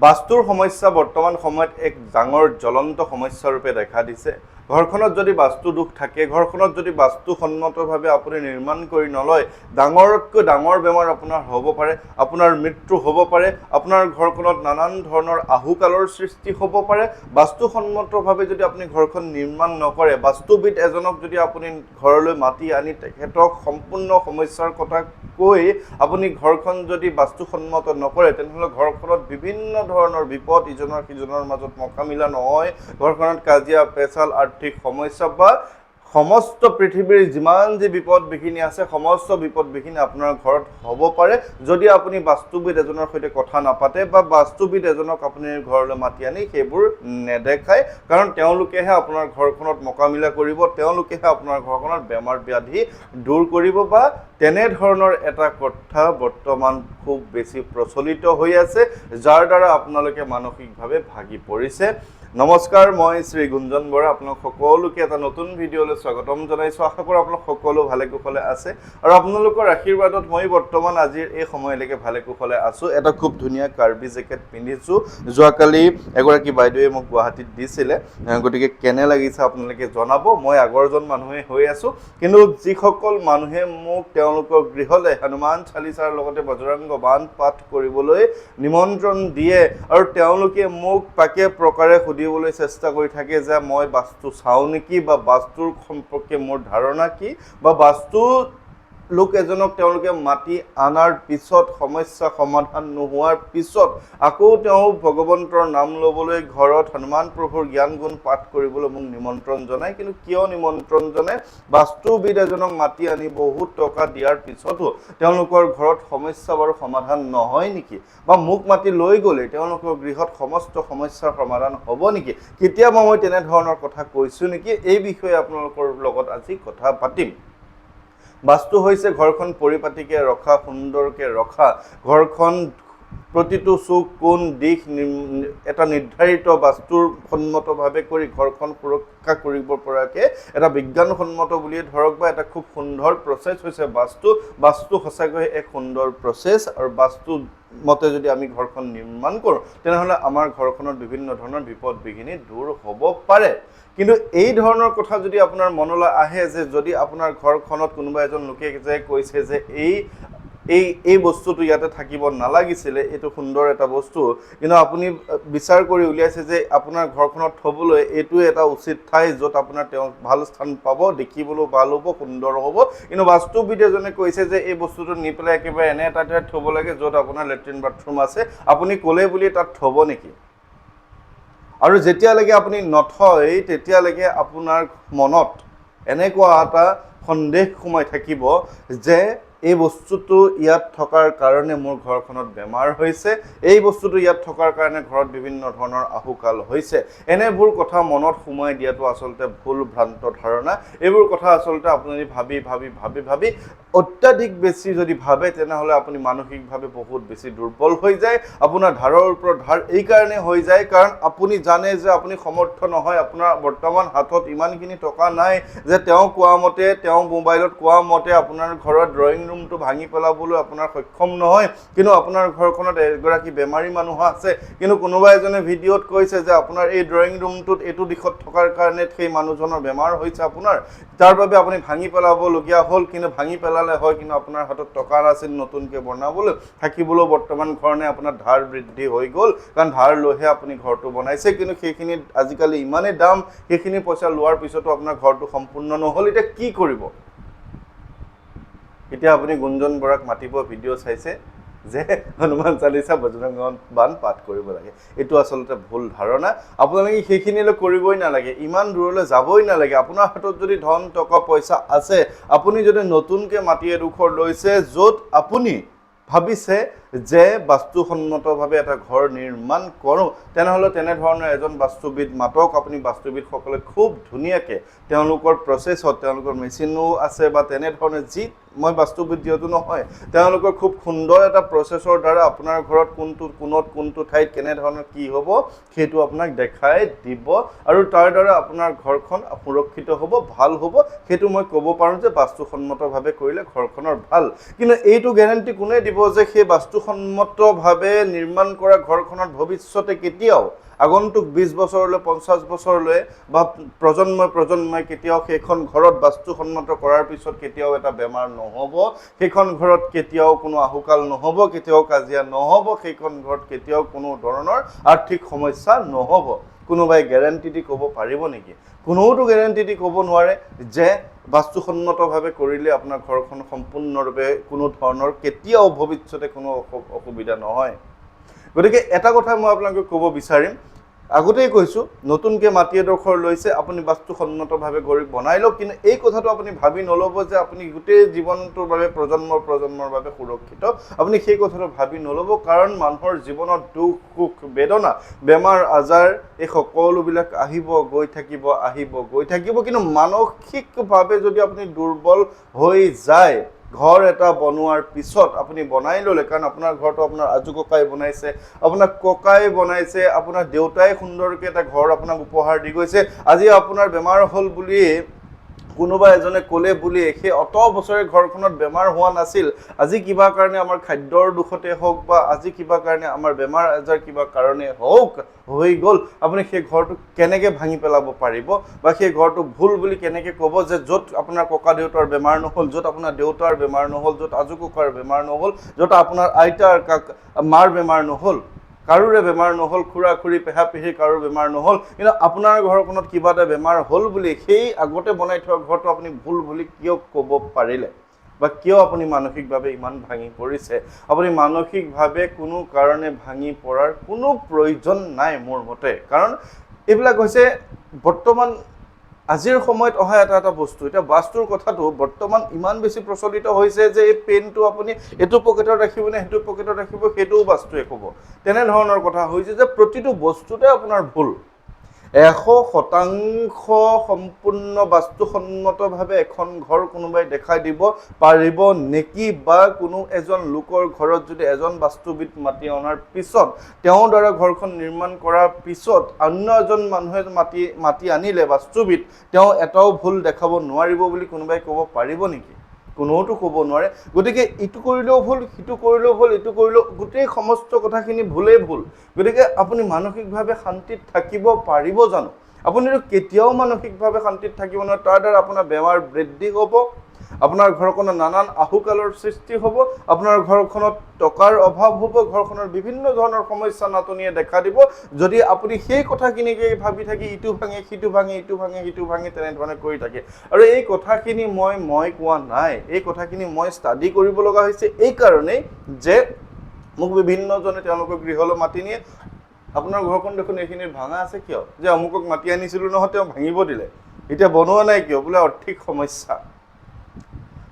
বাস্তুৰ সমস্যা বৰ্তমান সময়ত এক ডাঙৰ জ্বলন্ত সমস্যা ৰূপে দেখা দিছে। ঘৰখনত যদি বাস্তু দুখ থাকে, ঘৰখনত যদি বাস্তুসন্মতভাৱে আপুনি নিৰ্মাণ কৰি নলয়, ডাঙৰতকৈ ডাঙৰ বেমাৰ আপোনাৰ হ'ব পাৰে, আপোনাৰ মৃত্যু হ'ব পাৰে, আপোনাৰ ঘৰখনত নানান ধৰণৰ আহুকালৰ সৃষ্টি হ'ব পাৰে। বাস্তুসন্মতভাৱে যদি আপুনি ঘৰখন নিৰ্মাণ নকৰে, বাস্তুবিদ এজনক যদি আপুনি ঘৰলৈ মাতি আনি তেখেতক সম্পূৰ্ণ সমস্যাৰ কথা কৈ আপুনি ঘৰখন যদি বাস্তুসন্মত নকৰে, তেনেহ'লে ঘৰখনত বিভিন্ন ধৰণৰ বিপদ ইজনৰ সিজনৰ মাজত মোকামিলা নহয়, ঘৰখনত কাজিয়া পেচাল আৰ্থিক সমস্যা বা সমস্ত পৃথিৱীৰ যিমান যি বিপদ বিঘিনি আছে সমস্ত বিপদ বিঘিনি আপোনাৰ ঘৰত হ'ব পাৰে যদি আপুনি বাস্তুবিদ এজনৰ সৈতে কথা নাপাতে বা বাস্তুবিদ এজনক আপুনি ঘৰলৈ মাতি আনি সেইবোৰ নেদেখায়। কাৰণ তেওঁলোকেহে আপোনাৰ ঘৰখনত মোকামিলা কৰিব, তেওঁলোকেহে আপোনাৰ ঘৰখনত বেমাৰ ব্যাধি দূৰ কৰিব বা তেনেধৰণৰ এটা কথা বৰ্তমান খুব বেছি প্ৰচলিত হৈ আছে, যাৰ দ্বাৰা আপোনালোকে মানসিকভাৱে ভাগি পৰিছে। নমস্কাৰ, মই শ্ৰী গুঞ্জন বৰা, আপোনালোক সকলোকে এটা নতুন ভিডিঅ'লৈ স্বাগতম জনাইছোঁ। আশা কৰোঁ আপোনালোক সকলো ভালে কুশলে আছে আৰু আপোনালোকৰ আশীৰ্বাদত মই বৰ্তমান আজিৰ এই সময়লৈকে ভালে কুশলে আছোঁ। এটা খুব ধুনীয়া কাৰ্বি জেকেট পিন্ধিছোঁ, যোৱাকালি এগৰাকী বাইদেৱে মোক গুৱাহাটীত দিছিলে, গতিকে কেনে লাগিছে আপোনালোকে জনাব। মই আগৰজন মানুহে হৈ আছোঁ, কিন্তু যিসকল মানুহে মোক তেওঁলোকৰ গৃহলৈ হনুমান চালিচাৰ লগতে বজৰংগ বাণ পাঠ কৰিবলৈ নিমন্ত্ৰণ দিয়ে আৰু তেওঁলোকে মোক পাকে প্ৰকাৰে সুধিবলৈ চেষ্টা কৰি থাকে যে মই বাস্তু চাওঁ নেকি বা বাস্তুৰ সম্পৰ্কে মোৰ ধাৰণা কি বা বাস্তু লোক এজনক তেওঁলোকে মাতি আনাৰ পিছত সমস্যা সমাধান নোহোৱাৰ পিছত আকৌ তেওঁ ভগৱন্তৰ নাম ল'বলৈ ঘৰত হনুমান প্ৰভুৰ জ্ঞান গুণ পাঠ কৰিবলৈ মোক নিমন্ত্ৰণ জনায়। কিন্তু কিয় নিমন্ত্ৰণ জনায়? বাস্তুবিদ এজনক মাতি আনি বহুত টকা দিয়াৰ পিছতো তেওঁলোকৰ ঘৰত সমস্যা বাৰু সমাধান নহয় নেকি? বা মোক মাতি লৈ গ'লে তেওঁলোকৰ গৃহত সমস্ত সমস্যাৰ সমাধান হ'ব নেকি? কেতিয়াবা মই তেনেধৰণৰ কথা কৈছোঁ নেকি? এই বিষয়ে আপোনালোকৰ লগত আজি কথা পাতিম। বাস্তু হৈছে ঘৰখন পৰিপাটিকে ৰখা, সুন্দৰকে ৰখা, ঘৰখন প্ৰতিটো চুক কোণ দিশ এটা নিৰ্ধাৰিত বাস্তুৰ সন্মতভাৱে কৰি ঘৰখন সুৰক্ষা কৰিব পৰাকৈ এটা বিজ্ঞানসন্মত বুলিয়ে ধৰক বা এটা খুব সুন্দৰ প্ৰচেছ হৈছে বাস্তু। বাস্তু সঁচাকৈ এক সুন্দৰ প্ৰচেছ আৰু বাস্তু মতে যদি আমি ঘৰখন নিৰ্মাণ কৰোঁ তেনেহ'লে আমাৰ ঘৰখনত বিভিন্ন ধৰণৰ বিপদ বিঘিনি দূৰ হ'ব পাৰে। কিন্তু এই ধৰণৰ কথা যদি আপোনাৰ মনলৈ আহে যে যদি আপোনাৰ ঘৰখনত কোনোবা এজন লোকে যে কৈছে যে এই বস্তুটো ইয়াতে থাকিব নালাগিছিলে, এইটো সুন্দৰ এটা বস্তু, কিন্তু আপুনি বিচাৰ কৰি উলিয়াইছে যে আপোনাৰ ঘৰখনত থ'বলৈ এইটোৱে এটা উচিত ঠাই য'ত আপোনাৰ তেওঁ ভাল স্থান পাব, দেখিবলৈও ভাল হ'ব, সুন্দৰ হ'ব, কিন্তু বাস্তুবিদ এজনে কৈছে যে এই বস্তুটো নি পেলাই একেবাৰে এনে এটা ঠাইত থ'ব লাগে য'ত আপোনাৰ লেট্ৰিন বাথৰুম আছে, আপুনি ক'লে বুলি তাত থ'ব নেকি? আৰু যেতিয়ালৈকে আপুনি নথয় তেতিয়ালৈকে আপোনাৰ মনত এনেকুৱা এটা সন্দেহ সোমাই থাকিব যে এই বস্তুটো ইয়াত থকাৰ কাৰণে মোৰ ঘৰখনত বেমাৰ হৈছে, এই বস্তুটো ইয়াত থকাৰ কাৰণে ঘৰত বিভিন্ন ধৰণৰ আহুকাল হৈছে। এনেবোৰ কথা মনত সোমাই দিয়াটো আচলতে ভুল ভ্ৰান্ত ধাৰণা। এইবোৰ কথা আচলতে আপুনি ভাবি ভাবি ভাবি ভাবি অত্যাধিক বেছি যদি ভাবে তেনেহ'লে আপুনি মানসিকভাৱে বহুত বেছি দুৰ্বল হৈ যায়। আপোনাৰ ধাৰৰ ওপৰত ধাৰ এইকাৰণে হৈ যায় কাৰণ আপুনি জানে যে আপুনি সমৰ্থ নহয়, আপোনাৰ বৰ্তমান হাতত ইমানখিনি টকা নাই যে তেওঁ কোৱা মতে, তেওঁ মোবাইলত কোৱা মতে আপোনাৰ ঘৰৰ ড্ৰয়িং ৰুমটো ভাঙি পেলাবলৈ আপোনাৰ সক্ষম নহয়, কিন্তু আপোনাৰ ঘৰখনত এগৰাকী বেমাৰী মানুহ আছে, কিন্তু কোনোবা এজনে ভিডিঅ'ত কৈছে যে আপোনাৰ এই ড্ৰয়িং ৰুমটোত এইটো দিশত থকাৰ কাৰণে সেই মানুহজনৰ বেমাৰ হৈছে আপোনাৰ, তাৰ বাবে আপুনি ভাঙি পেলাবলগীয়া হ'ল, কিন্তু ভাঙি পেলালে হয় কিন্তু আপোনাৰ হাতত টকা নাছিল নতুনকৈ বনাবলৈ, থাকিবলৈও বৰ্তমান ঘৰ নাই, আপোনাৰ ধাৰ বৃদ্ধি হৈ গ'ল কাৰণ ধাৰ লৈহে আপুনি ঘৰটো বনাইছে, কিন্তু সেইখিনি আজিকালি ইমানেই দাম, সেইখিনি পইচা লোৱাৰ পিছতো আপোনাৰ ঘৰটো সম্পূৰ্ণ নহ'ল। এতিয়া কি কৰিব? এতিয়া আপুনি গুঞ্জন বৰাক মাতিব, ভিডিঅ' চাইছে যে হনুমান চালিচা বজৰংগ বাণ পাঠ কৰিব লাগে, এইটো আচলতে ভুল ধাৰণা। আপোনালোকে সেইখিনিলৈ কৰিবই নালাগে, ইমান দূৰলৈ যাবই নালাগে। আপোনাৰ হাতত যদি ধন টকা পইচা আছে, আপুনি যদি নতুনকৈ মাটি এডোখৰ লৈছে য'ত আপুনি ভাবিছে যে বাস্তুসন্মতভাৱে এটা ঘৰ নিৰ্মাণ কৰোঁ, তেনেহ'লে তেনেধৰণৰ এজন বাস্তুবিদ মাতক। আপুনি বাস্তুবিদসকলে খুব ধুনীয়াকৈ তেওঁলোকৰ প্ৰচেছত, তেওঁলোকৰ মেচিনো আছে বা তেনেধৰণে যি, মই বাস্তুবিদ যিহেতু নহয়, তেওঁলোকৰ খুব সুন্দৰ এটা প্ৰচেছৰ দ্বাৰা আপোনাৰ ঘৰত কোনটো কোণত কোনটো ঠাইত কেনেধৰণৰ কি হ'ব সেইটো আপোনাক দেখাই দিব আৰু তাৰ দ্বাৰা আপোনাৰ ঘৰখন সুৰক্ষিত হ'ব, ভাল হ'ব। সেইটো মই ক'ব পাৰোঁ যে বাস্তুসন্মতভাৱে কৰিলে ঘৰখনৰ ভাল। কিন্তু এইটো গেৰেণ্টি কোনে দিব যে সেই বাস্তু বাস্তুসন্মতভাৱে নিৰ্মাণ কৰা ঘৰখনত ভৱিষ্যতে কেতিয়াও আগন্তুক 20 বছৰলৈ 50 বছৰলৈ বা প্ৰজন্মই কেতিয়াও সেইখন ঘৰত বাস্তুসন্মত কৰাৰ পিছত কেতিয়াও এটা বেমাৰ নহ'ব, সেইখন ঘৰত কেতিয়াও কোনো আহুকাল নহ'ব, কেতিয়াও কাজিয়া নহ'ব, সেইখন ঘৰত কেতিয়াও কোনো ধৰণৰ আৰ্থিক সমস্যা নহ'ব। কোনোবাই গেৰাণ্টি দি ক'ব পাৰিব নেকি? কোনোওতো গেৰাণ্টি দি ক'ব নোৱাৰে যে বাস্তুসন্মতভাৱে কৰিলে আপোনাৰ ঘৰখন সম্পূৰ্ণৰূপে কোনো ধৰণৰ কেতিয়াও ভৱিষ্যতে কোনো অসুবিধা নহয়। গতিকে এটা কথা মই আপোনালোকক ক'ব বিচাৰিম, আগতেই কৈছোঁ, নতুনকৈ মাটি এডোখৰ লৈছে, আপুনি বাস্তুসন্মতভাৱে গঢ়ি বনাই লওক, কিন্তু এই কথাটো আপুনি ভাবি নল'ব যে আপুনি গোটেই জীৱনটোৰ বাবে প্ৰজন্মৰ বাবে সুৰক্ষিত। আপুনি সেই কথাটো ভাবি নল'ব, কাৰণ মানুহৰ জীৱনত দুখ সুখ বেদনা বেমাৰ আজাৰ এই সকলোবিলাক আহিব গৈ থাকিব, কিন্তু মানসিকভাৱে যদি আপুনি দুৰ্বল হৈ যায়, ঘৰ এটা বনোৱাৰ পিছত আপুনি বনাই ল'লে, কাৰণ আপোনাৰ ঘৰটো আপোনাৰ আজু ককাই বনাইছে, আপোনাৰ ককাই বনাইছে, আপোনাৰ দেউতাই সুন্দৰকৈ এটা ঘৰ আপোনাক উপহাৰ দি গৈছে, আজি আপোনাৰ বেমাৰ হ'ল বুলি কোনোবা এজনে ক'লে বুলি সেই অত বছৰে ঘৰখনত বেমাৰ হোৱা নাছিল, আজি কিবা কাৰণে আমাৰ খাদ্যৰ দোষতে হওক বা আজি কিবা কাৰণে আমাৰ বেমাৰ আজাৰ কিবা কাৰণে হওক হৈ গ'ল, আপুনি সেই ঘৰটো কেনেকৈ ভাঙি পেলাব পাৰিব বা সেই ঘৰটো ভুল বুলি কেনেকৈ ক'ব যে য'ত আপোনাৰ ককা দেউতাৰ বেমাৰ নহ'ল, য'ত আপোনাৰ দেউতাৰ বেমাৰ নহ'ল, য'ত আজু ককাৰ বেমাৰ নহ'ল, য'ত আপোনাৰ আইতাৰ মাৰ বেমাৰ নহ'ল, কাৰোৰে বেমাৰ নহ'ল, খুৰা খুৰী পেহা পেহীৰ কাৰো বেমাৰ নহ'ল, কিন্তু আপোনাৰ ঘৰখনত কিবা এটা বেমাৰ হ'ল বুলি সেই আগতে বনাই থোৱা ঘৰটো আপুনি ভুল বুলি কিয় ক'ব পাৰিলে বা কিয় আপুনি মানসিকভাৱে ইমান ভাঙি পৰিছে? আপুনি মানসিকভাৱে কোনো কাৰণে ভাঙি পৰাৰ কোনো প্ৰয়োজন নাই মোৰ মতে, কাৰণ এইবিলাক হৈছে বৰ্তমান আজিৰ সময়ত অহা এটা বস্তু। এতিয়া বাস্তুৰ কথাটো বৰ্তমান ইমান বেছি প্ৰচলিত হৈছে যে এই পেনটো আপুনি এইটো পকেটত ৰাখিব নে সেইটো পকেটত ৰাখিব সেইটোও বাস্তুৱে ক'ব। তেনেধৰণৰ কথা হৈছে যে প্ৰতিটো বস্তুতে আপোনাৰ ভুল। 100% সম্পূৰ্ণ বাস্তুসন্মতভাৱে এখন ঘৰ কোনোবাই দেখাই দিব পাৰিব নেকি? বা কোনো এজন লোকৰ ঘৰত যদি এজন বাস্তুবিদ মাতি অনাৰ পিছত তেওঁৰ দ্বাৰা ঘৰখন নিৰ্মাণ কৰাৰ পিছত অন্য এজন মানুহে মাতি আনিলে বাস্তুবিদ, তেওঁ এটাও ভুল দেখাব নোৱাৰিব বুলি কোনোবাই ক'ব পাৰিব নেকি? কোনোওতো ক'ব নোৱাৰে। গতিকে ইটো কৰিলেও ভুল, সিটো কৰিলেও ভুল, ইটো কৰিলেও, গোটেই সমস্ত কথাখিনি ভুলেই ভুল। গতিকে আপুনি মানসিকভাৱে শান্তিত থাকিব পাৰিব জানো? আপুনিতো কেতিয়াও মানসিকভাৱে শান্তিত থাকিব নোৱাৰে, তাৰ দ্বাৰা আপোনাৰ বেমাৰ বৃদ্ধি হ'ব, আপোনাৰ ঘৰখনত নানান আহুকালৰ সৃষ্টি হ'ব, আপোনাৰ ঘৰখনত টকাৰ অভাৱ হ'ব, ঘৰখনৰ বিভিন্ন ধৰণৰ সমস্যা নাটনিয়ে দেখা দিব যদি আপুনি সেই কথাখিনিকে ভাবি থাকি ইটো ভাঙে সিটো ভাঙে, ইটো ভাঙে সিটো ভাঙে তেনেধৰণে কৰি থাকে। আৰু এই কথাখিনি মই কোৱা নাই, এই কথাখিনি মই ষ্টাডি কৰিব লগা হৈছে এই কাৰণেই যে মোক বিভিন্নজনে তেওঁলোকৰ গৃহলৈ মাতি নিয়ে, আপোনাৰ ঘৰখন দেখোন এইখিনিত ভাঙা আছে কিয়? যে অমুকক মাতি আনিছিলোঁ নহয়, তেওঁ ভাঙিব দিলে, এতিয়া বনোৱা নাই কিয়? বোলে আৰ্থিক সমস্যা।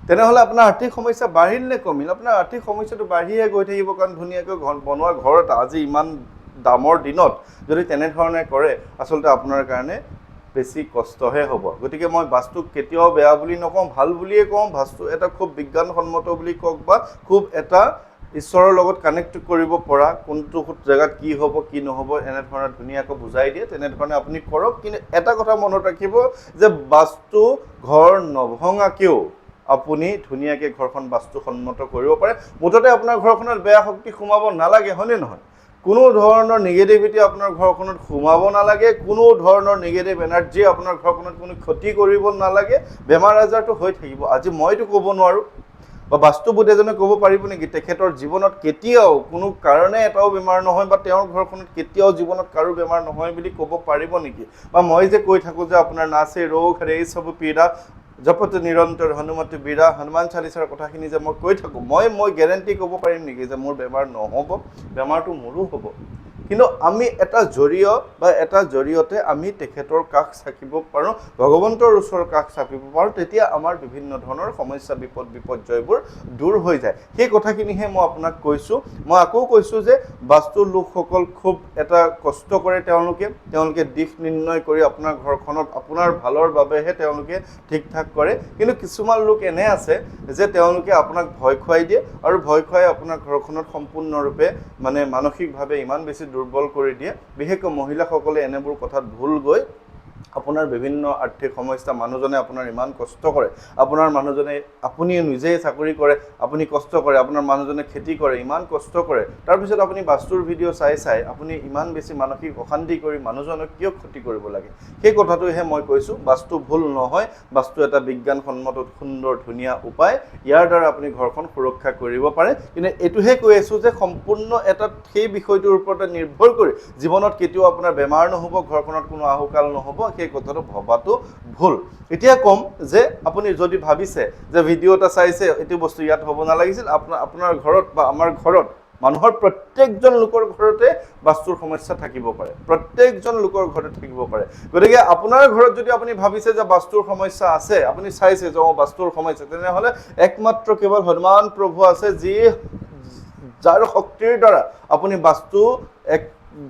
তেনেহ'লে আপোনাৰ আৰ্থিক সমস্যা বাঢ়িল নে কমিল? আপোনাৰ আৰ্থিক সমস্যাটো বাঢ়িহে গৈ থাকিব, কাৰণ ধুনীয়াকৈ বনোৱা ঘৰ এটা আজি ইমান দামৰ দিনত যদি তেনেধৰণে কৰে আচলতে আপোনাৰ কাৰণে বেছি কষ্টহে হ'ব। গতিকে মই বাস্তুক কেতিয়াও বেয়া বুলি নকওঁ, ভাল বুলিয়ে কওঁ। বাস্তু এটা খুব বিজ্ঞানসন্মত বুলি কওক বা খুব এটা ঈশ্বৰৰ লগত কানেক্ট কৰিব পৰা, কোনটো জেগাত কি হ'ব কি নহ'ব এনেধৰণে ধুনীয়াকৈ বুজাই দিয়ে, তেনেধৰণে আপুনি কৰক। কিন্তু এটা কথা মনত ৰাখিব যে বাস্তু ঘৰ নভঙাকেও আপুনি ধুনীয়াকৈ ঘৰখন বাস্তুসন্মত কৰিব পাৰে। মুঠতে আপোনাৰ ঘৰখনত বেয়া শক্তি সোমাব নালাগে, হয়নে নহয়? কোনো ধৰণৰ নিগেটিভিটি আপোনাৰ ঘৰখনত সোমাব নালাগে, কোনো ধৰণৰ নিগেটিভ এনাৰ্জি আপোনাৰ ঘৰখনত কোনো ক্ষতি কৰিব নালাগে। বেমাৰ আজাৰটো হৈ থাকিব। আজি মইতো ক'ব নোৱাৰোঁ বা বাস্তুবিদ এজনে ক'ব পাৰিব নেকি তেখেতৰ জীৱনত কেতিয়াও কোনো কাৰণে এটাও বেমাৰ নহয় বা তেওঁৰ ঘৰখনত কেতিয়াও জীৱনত কাৰো বেমাৰ নহয় বুলি ক'ব পাৰিব নেকি? বা মই যে কৈ থাকোঁ যে আপোনাৰ নাচে ৰোগ হৰে এই চব পীড়া জপত নিৰন্তৰ হনুমতি বীৰা, হনুমান চালিচাৰ কথাখিনি যে মই কৈ থাকোঁ, মই গেৰেণ্টি ক'ব পাৰিম নেকি যে মোৰ বেমাৰ নহ'ব? বেমাৰটো মোৰো হ'ব। কিন্তু আমি এটা জৰিয়তে আমি তেখেতৰ কাষ চাপিব পাৰোঁ, ভগৱন্তৰ ওচৰৰ কাষ চাপিব পাৰোঁ, তেতিয়া আমাৰ বিভিন্ন ধৰণৰ সমস্যা বিপৰ্যয়বোৰ দূৰ হৈ যায়। সেই কথাখিনিহে মই আপোনাক কৈছোঁ। মই আকৌ কৈছোঁ যে বাস্তুৰ লোকসকল খুব এটা কষ্ট কৰে, তেওঁলোকে দিশ নিৰ্ণয় কৰি আপোনাৰ ঘৰখনত আপোনাৰ ভালৰ বাবেহে তেওঁলোকে ঠিক ঠাক কৰে। কিন্তু কিছুমান লোক এনে আছে যে তেওঁলোকে আপোনাক ভয় খুৱাই দিয়ে আৰু ভয় খুৱাই আপোনাৰ ঘৰখনত সম্পূৰ্ণৰূপে মানসিকভাৱে ইমান বেছি দুৰ্বল কৰি দিয়ে। বিশেষকৈ মহিলাসকলে এনেবোৰ কথাত ভুল গৈ আপোনাৰ বিভিন্ন আৰ্থিক সমস্যা, মানুহজনে আপোনাৰ ইমান কষ্ট কৰে, আপোনাৰ মানুহজনে আপুনি নিজেই চাকৰি কৰে, আপুনি কষ্ট কৰে, আপোনাৰ মানুহজনে খেতি কৰে, ইমান কষ্ট কৰে, তাৰপিছত আপুনি বাস্তুৰ ভিডিঅ' চাই আপুনি ইমান বেছি মানসিক অশান্তি কৰি মানুহজনক কিয় ক্ষতি কৰিব লাগে? সেই কথাটোহে মই কৈছোঁ। বাস্তু ভুল নহয়, বাস্তু এটা বিজ্ঞানসন্মত সুন্দৰ ধুনীয়া উপায়, ইয়াৰ দ্বাৰা আপুনি ঘৰখন সুৰক্ষা কৰিব পাৰে। কিন্তু এইটোহে কৈ আছোঁ যে সম্পূৰ্ণ এটা সেই বিষয়টোৰ ওপৰতে নিৰ্ভৰ কৰি জীৱনত কেতিয়াও আপোনাৰ বেমাৰ নহ'ব, ঘৰখনত কোনো আহুকাল নহ'ব, সেই কথাটো ভবাটো ভুল। এতিয়া ক'ম যে আপুনি যদি ভাবিছে যে ভিডিঅ' এটা চাইছে, এইটো বস্তু ইয়াত হ'ব নালাগিছিল, আপোনাৰ ঘৰত বা আমাৰ ঘৰত মানুহৰ প্ৰত্যেকজন লোকৰ ঘৰতে বাস্তুৰ সমস্যা থাকিব পাৰে, প্ৰত্যেকজন লোকৰ ঘৰতে থাকিব পাৰে। গতিকে আপোনাৰ ঘৰত যদি আপুনি ভাবিছে যে বাস্তুৰ সমস্যা আছে, আপুনি চাইছে যে বাস্তুৰ সমস্যা, তেনেহ'লে একমাত্ৰ কেৱল হনুমান প্ৰভু আছে, যাৰ শক্তিৰ দ্বাৰা আপুনি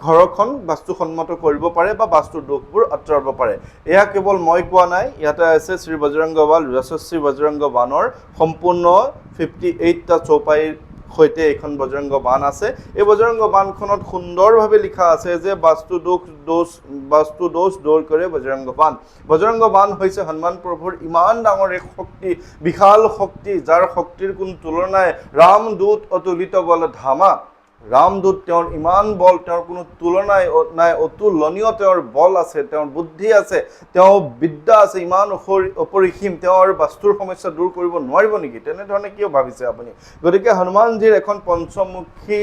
ঘৰখন বাস্তুসন্মত কৰিব পাৰে বা বাস্তুৰ দোষবোৰ আঁতৰাব পাৰে। এয়া কেৱল মই কোৱা নাই, ইয়াতে আছে শ্ৰী বজৰংগ বাণ, যশস্বী বজৰংগ বাণৰ সম্পূৰ্ণ 58টা চৌপাইৰ সৈতে এইখন বজৰংগ বাণ আছে। এই বজৰংগ বাণখনত সুন্দৰভাৱে লিখা আছে যে বাস্তু দোষ দূৰ কৰে বজৰংগ বাণ। বজৰংগ বাণ হৈছে হনুমান প্ৰভুৰ ইমান ডাঙৰ এক শক্তি, বিশাল শক্তি, যাৰ শক্তিৰ কোনো তুলনা নাই। ৰামদূত অতুলিত বল ধামা, ৰামদূত তেওঁৰ ইমান বল, তেওঁৰ কোনো তুলনাই নাই, অতুলনীয় তেওঁৰ বল আছে, তেওঁৰ বুদ্ধি আছে, তেওঁ বিদ্যা আছে, ইমান অপৰিসীম, তেওঁৰ বাস্তুৰ সমস্যা দূৰ কৰিব নোৱাৰিব নেকি? তেনেধৰণে কিয় ভাবিছে আপুনি? গতিকে হনুমানজীৰ এখন পঞ্চমুখী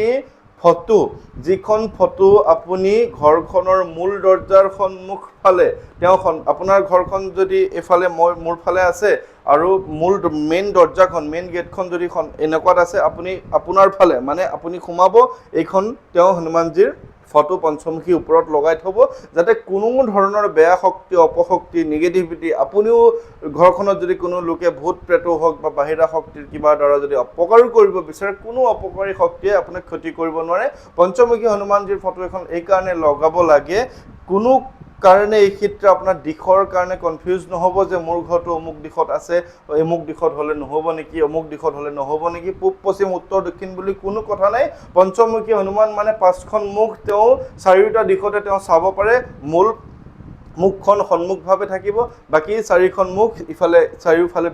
ফটো, যিখন ফটো আপুনি ঘৰখনৰ মূল দৰ্জাৰ সন্মুখ ফালে, আপোনাৰ ঘৰখন যদি এইফালে মোৰ ফালে আছে আৰু মূল মেইন দৰ্জাখন, মেইন গেটখন যদি এনেকুৱাত আছে, আপুনি আপোনাৰ ফালে মানে আপুনি সোমাব, এইখন তেওঁ হনুমানজীৰ ফটো পঞ্চমুখী ওপৰত লগাই থ'ব, যাতে কোনো ধৰণৰ বেয়া শক্তি, অপশক্তি, নিগেটিভিটি, আপুনিও ঘৰখনত যদি কোনো লোকে ভূত প্ৰেতো হওক বা বাহিৰা শক্তিৰ কিবা দ্বাৰা যদি অপকাৰো কৰিব বিচাৰে, কোনো অপকাৰী শক্তিয়ে আপোনাক ক্ষতি কৰিব নোৱাৰে। পঞ্চমুখী হনুমানজীৰ ফটো এখন এইকাৰণে লগাব লাগে, কোনো কাৰণে এই ক্ষেত্ৰত আপোনাৰ দিশৰ কাৰণে কনফিউজ নহ'ব যে মোৰ ঘৰটো অমুক দিশত আছে, অমুক দিশত হ'লে নহ'ব নেকি, অমুক দিশত হ'লে নহ'ব নেকি, পূব পশ্চিম উত্তৰ দক্ষিণ বুলি কোনো কথা নাই। পঞ্চমুখী হনুমান মানে 5খন মুখ, তেওঁ 4টা দিশতে তেওঁ চাব পাৰে। মূল মুখখন সন্মুখভাৱে থাকিব, বাকী 4খন মুখ ইফালে চাৰিওফালে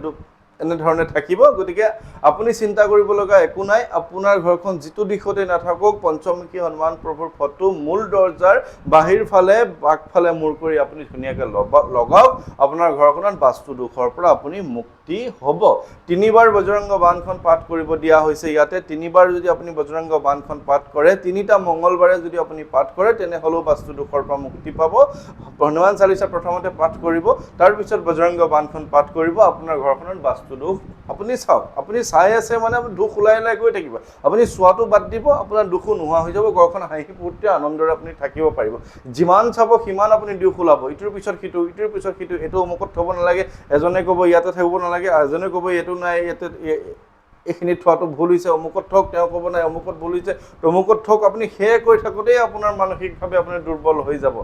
এনেধৰণে থাকিব। গতিকে আপুনি চিন্তা কৰিব লগা একো নাই, আপোনাৰ ঘৰখন যিটো দিশতে নাথাকক, পঞ্চমুখী হনুমান প্ৰভুৰ ফটো মূল দৰ্জাৰ বাহিৰ ফালে বাগফালে মূৰ কৰি আপুনি ধুনীয়াকৈ লগাওক। আপোনাৰ ঘৰখনত বাস্তু দোষৰ পৰা আপুনি মুক্তি হ'ব। 3বাৰ বজৰংগ বাণখন পাঠ কৰিব দিয়া হৈছে ইয়াতে। 3বাৰ যদি আপুনি বজৰংগ বাণখন পাঠ কৰে, 3টা মংগলবাৰে যদি আপুনি পাঠ কৰে, তেনেহ'লেও বাস্তু দোষৰ পৰা মুক্তি পাব। হনুমান চালিচা প্ৰথমতে পাঠ কৰিব, তাৰপিছত বজৰংগ বাণখন পাঠ কৰিব। আপোনাৰ ঘৰখনত বাস্তু দোষ আপুনি চাওক, আপুনি চাই আছে মানে দুখ ওলাই গৈ থাকিব। আপুনি চোৱাটো বাদ দিব, আপোনাৰ দুখো নোহোৱা হৈ যাব, ঘৰখন হাঁহি ফূৰ্তি আনন্দৰে আপুনি থাকিব পাৰিব। যিমান চাব সিমান আপুনি দুখ ওলাব, ইটোৰ পিছত সিটো, ইটোৰ পিছত সিটো। এইটো অমুকত থ'ব নালাগে, এজনে ক'ব ইয়াতে থাকিব নালাগে, এজনে ক'ব এইটো নাই, ইয়াতে এইখিনি থোৱাটো ভুল হৈছে, অমুকত থওক, তেওঁ ক'ব নাই অমুকত ভুল হৈছে, তমুকত থওক। আপুনি সেয়ে কৈ থাকোঁতেই আপোনাৰ মানসিকভাৱে আপুনি দুৰ্বল হৈ যাব।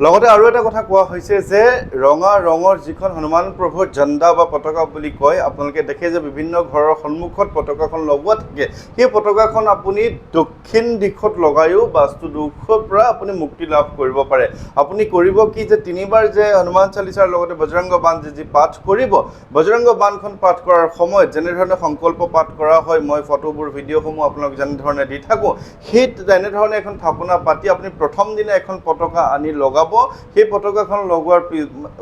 লগতে আৰু এটা কথা কোৱা হৈছে যে ৰঙা ৰঙৰ যিখন হনুমান প্ৰভুৰ ঝণ্ডা বা পতাকা বুলি কয়, আপোনালোকে দেখে যে বিভিন্ন ঘৰৰ সন্মুখত পতাকাখন লগোৱা থাকে, সেই পতাকাখন আপুনি দক্ষিণ দিশত লগায়ো বাস্তু দোষৰ পৰা আপুনি মুক্তি লাভ কৰিব পাৰে। আপুনি কৰিব কি, যে 3বাৰ যে হনুমান চালিচাৰ লগতে বজৰংগ বাণ যি পাঠ কৰিব, বজৰংগ বাণখন পাঠ কৰাৰ সময়ত যেনেধৰণে সংকল্প পাঠ কৰা হয়, মই ফটোবোৰ ভিডিঅ'সমূহ আপোনালোক যেনেধৰণে দি থাকোঁ, সেই তেনেধৰণে এখন থাপনা পাতি আপুনি প্ৰথম দিনা এখন পতাকা আনি লগাব। সেই পতাকাখন লগোৱাৰ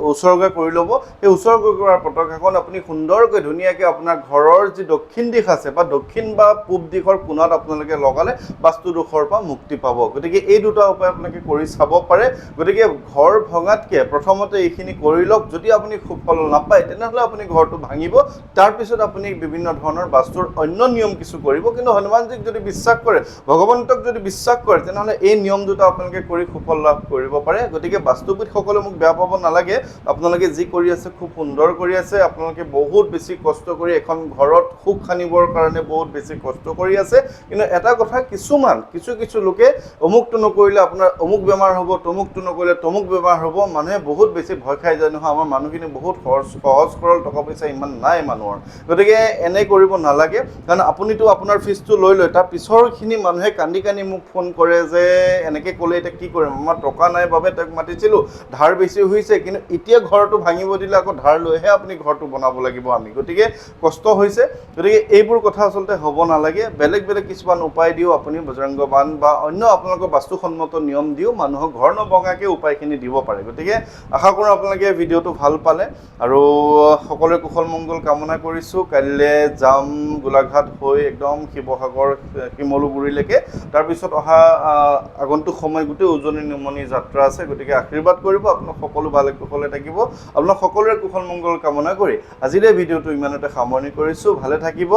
উৎসৰ্গা কৰি ল'ব। সেই উৎসৰ্গা কৰাৰ পতাকাখন আপুনি সুন্দৰকৈ ধুনীয়াকৈ আপোনাৰ ঘৰৰ যি দক্ষিণ দিশ আছে বা দক্ষিণ বা পূব দিশৰ কোণত আপোনালোকে লগালে বাস্তু দোষৰ পৰা মুক্তি পাব। গতিকে এই দুটা উপায় আপোনালোকে কৰি চাব পাৰে। গতিকে ঘৰ ভঙাতকৈ প্ৰথমতে এইখিনি কৰি লওক। যদি আপুনি সুফল নাপায়, তেনেহ'লে আপুনি ঘৰটো ভাঙিব, তাৰপিছত আপুনি বিভিন্ন ধৰণৰ বাস্তুৰ অন্য নিয়ম কিছু কৰিব। কিন্তু হনুমানজীক যদি বিশ্বাস কৰে, ভগৱন্তক যদি বিশ্বাস কৰে, তেনেহ'লে এই নিয়ম দুটা আপোনালোকে কৰি সুফল লাভ কৰিব পাৰে। গতিকে বাস্তুবিদসকলে মোক বেয়া পাব নালাগে, আপোনালোকে যি কৰি আছে খুব সুন্দৰ কৰি আছে। আপোনালোকে বহুত বেছি কষ্ট কৰি এখন ঘৰত সুখ সানিবৰ কাৰণে বহুত বেছি কষ্ট কৰি আছে। কিন্তু এটা কথা, কিছু লোকে অমুকটো নকৰিলে আপোনাৰ অমুক বেমাৰ হ'ব, তমুকটো নকৰিলে তমুক বেমাৰ হ'ব। মানুহে বহুত বেছি ভয় খাই যায় নহয়, আমাৰ মানুহখিনি বহুত সহজ সৰল, টকা পইচা ইমান নাই মানুহৰ। গতিকে এনে কৰিব নালাগে। নালাগে কাৰণ আপুনিতো আপোনাৰ ফিজটো লৈ তাৰ পিছৰখিনি মানুহে কান্দি কান্দি মোক ফোন কৰে যে এনেকৈ ক'লে এতিয়া কি কৰিম আমাৰ টকা নাই বাবে তেওঁক মাতিছিলোঁ ধাৰ বেছি হৈছে কিন্তু এতিয়া ঘৰটো ভাঙিব দিলে আকৌ ধাৰ লৈহে আপুনি ঘৰটো বনাব লাগিব আমি গতিকে কষ্ট হৈছে গতিকে এইবোৰ কথা আচলতে হ'ব নালাগে বেলেগ বেলেগ কিছুমান উপায় দিও আপুনি বজৰংগ বান বা অন্য আপোনালোকৰ বাস্তুসন্মত নিয়ম দিও মানুহক ঘৰ নভঙাকৈ উপায়খিনি দিব পাৰে গতিকে আশা কৰোঁ আপোনালোকে ভিডিঅ'টো ভাল পালে আৰু সকলোৰে কুশল মংগল কামনা কৰিছোঁ কাইলৈ যাম গোলাঘাট হৈ একদম শিৱসাগৰ শিমলুগুৰিলৈকে তাৰপিছত অহা আগন্তুক সময় গোটেই উজনি নিমনি যাত্ৰা আছে গতিকে আশীৰ্বাদ কৰিব আপোনাক সকলো ভালে কুশলে থাকিব আপোনাক সকলোৰে কুশল মংগল কামনা কৰি আজিলৈ ভিডিঅ'টো ইমানতে সামৰণি কৰিছোঁ ভালে থাকিব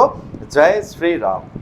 জয় শ্ৰী ৰাম